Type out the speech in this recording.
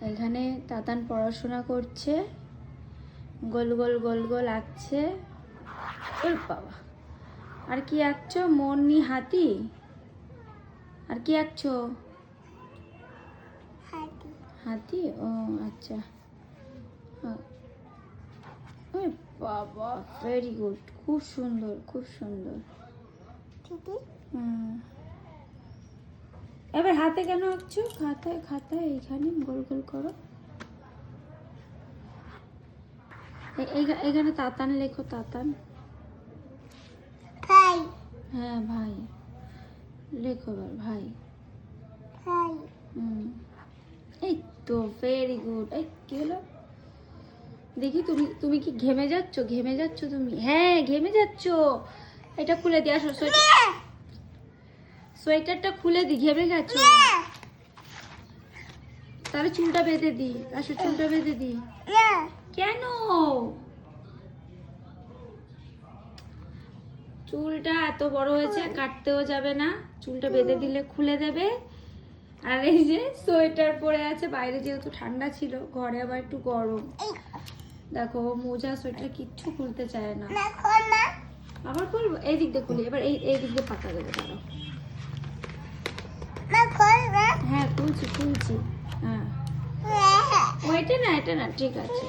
এখানে তাতান পড়াশোনা করছে, গোল গোল গোল গোল আঁকছে। ওর বাবা, আর কি আঁকছো? মনি হাতি। আর কি আঁকছো? হাতি। ও আচ্ছা। ওরে বাবা, ভেরি গুড, খুব সুন্দর খুব সুন্দর। এবার হাতে কেন আঁকছো? খাতায় খাতায় এইখানে গোল গোল করো। এখানে তাতান লেখো, তাতান। ভাই। হ্যাঁ ভাই লেখো, এবার ভাই। ভাই। এই তো ভেরি গুড। এই কি হলো? দেখি তুমি তুমি কি ঘেমে যাচ্ছ? ঘেমে যাচ্ছ তুমি? হ্যাঁ ঘেমে যাচ্ছ। এটা খুলে দিয়ে আসো, সোয়েটারটা খুলে দি, ঘেমে গেছো। তাহলে চুলটা বেঁধে দি, আসো চুলটা বেঁধে দি। কেন? চুলটা এত বড় হয়েছে, কাটতেও যাবে না, চুলটা বেঁধে দিলে খুলে দেবে। আর এই যে সোয়েটার পরে আছে, বাইরে যেহেতু ঠান্ডা ছিল, ঘরে আবার একটু গরম। দেখো মোজা সোয়েটার কিচ্ছু খুলতে চায় না। আবার খুলবো? এই দিক দিয়ে খুলি, এবার এই দিক দিয়ে পাতা দেবে। দাঁড়াও। হ্যাঁ খুলছি খুলছি। হ্যাঁ, ও এটা না, এটা না, ঠিক আছে।